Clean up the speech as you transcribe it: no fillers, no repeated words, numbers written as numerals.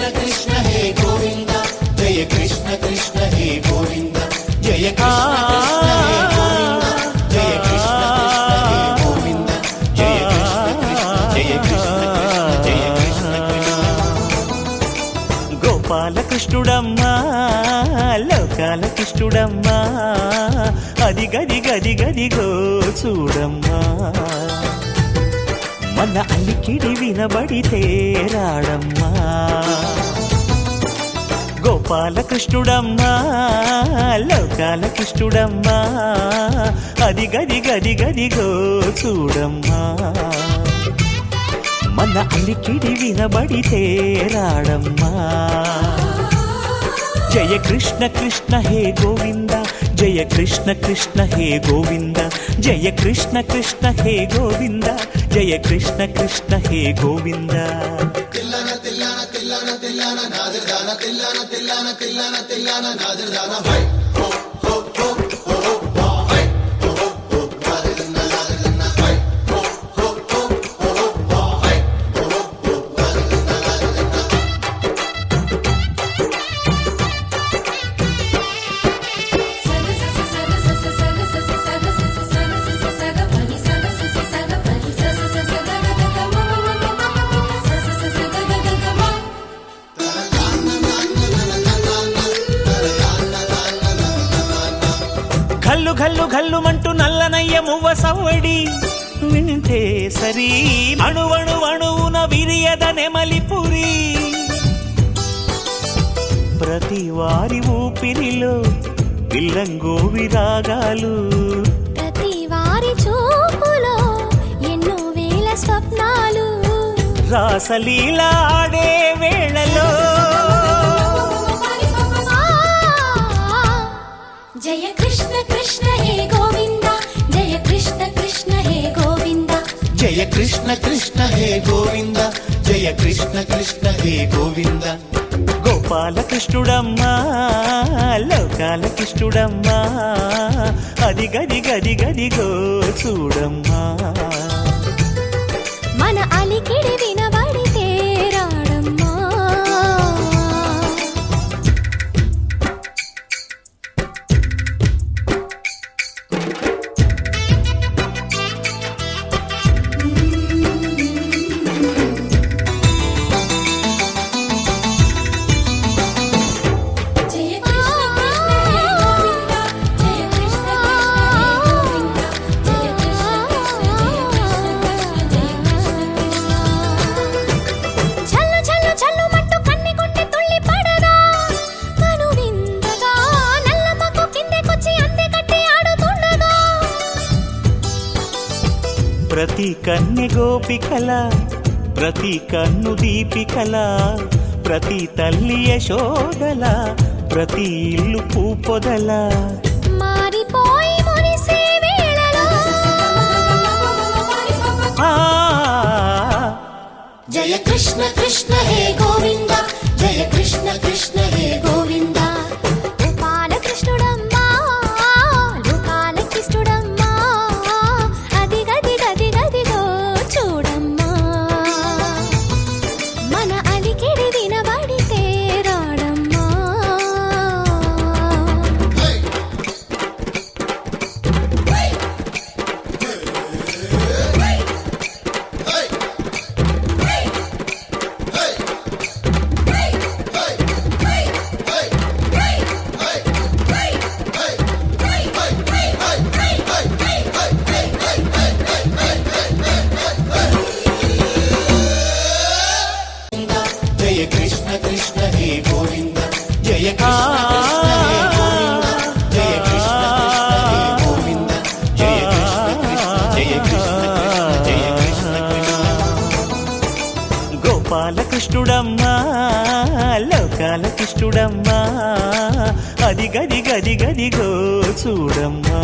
कृष्ण कृष्ण हे गोविंद जय कृष्ण कृष्ण हे गोविंद जय कृष्ण कृष्ण हे गोविंद जय कृष्ण कृष्ण हे गोविंद जय कृष्ण कृष्ण जय कृष्ण कृष्ण गोपाल कृष्णुडम्मा लोकाल कृष्णुडम्मा అది గది గది గదిగో చూడమ్మా మన అలికిడి వినబడితే రాడమ్మా గోపాల కృష్ణుడమ్మా లోకాల కృష్ణుడమ్మా అది గది గది గదిగో చూడమ్మా మన అలికిడి వినబడితే రాడమ్మా జయ కృష్ణ కృష్ణ హే గోవింద జయ కృష్ణ కృష్ణ హే గోవింద జయ కృష్ణ కృష్ణ హే గోవింద జయ కృష్ణ కృష్ణ హే గోవింద తిల్లన తిల్లన తిల్లన తిల్లన నాదర్దాన తిల్లన తిల్లన తిల్లన తిల్లన నాదర్దాన హై హో హో హో హో హో హై హో హో హో నాదర్దాన నాదర్దాన హై హో హో హో హో హో హై హో హో హో నాదర్దాన ఘల్లు ఘల్లు ఘల్లుమంటూ నల్లనయ్య మువ్వ సవ్వడి వింటే సరి అణువణు అణువున విరియద నెమలిపురి ప్రతి వారి ఊపిరిలో పిల్లంగో విరాగాలు ప్రతి వారి చూపులో ఎన్నో వేల స్వప్నాలు రాసలీల ఆడే వేళలో జయ కృష్ణ కృష్ణ హే గోవింద జయ కృష్ణ కృష్ణ హే గోవింద జయ కృష్ణ కృష్ణ హే గోవింద జయ కృష్ణ కృష్ణ హే గోవింద గోపాల కృష్ణుడమ్మా లోకాల కృష్ణుడమ్మా అది గది గది గదిగో చూడమ్మా మన అలికిడి వినబడితే రాడమ్మా జయ కృష్ణ కృష్ణ హే గోవింద జయ కృష్ణ కృష్ణ హే గోవింద జయ కృష్ణ కృష్ణ జయ కృష్ణ కృష్ణ జయ కృష్ణ చల్లు చల్లు మట్టు కన్ని కొంటే తుళ్ళి పడదా కను విందగా నల్లమకు కిందకొచ్చి అందే కట్టి ఆడుతుండగా ప్రతి కన్నె గోపికల ప్రతి కన్ను దీపికల ప్రతి తల్లి యశోదల ప్రతి ఇల్లు పూపొదల మారిపోయి మురిసే వేళలో ఆ జయ కృష్ణ కృష్ణ హే గోవింద జయ కృష్ణ కృష్ణ హే గోవింద గోపాల కృష్ణుడమ్మా లోకాల కృష్ణుడమ్మా అది గది గది గదిగో చూడమ్మా మన అలికిడి వినబడితే రాడమ్మా జయ కృష్ణ కృష్ణ హే గోవింద జయ కృష్ణ కృష్ణ హే గోవింద జయ కృష్ణ కృష్ణ హే గోవింద జయ కృష్ణ కృష్ణ జయ కృష్ణ కృష్ణ జయ కృష్ణ కృష్ణ గోపాల కృష్ణుడమ్మా లోకాల కృష్ణుడమ్మా అది గది గది గదిగో చూడమ్మా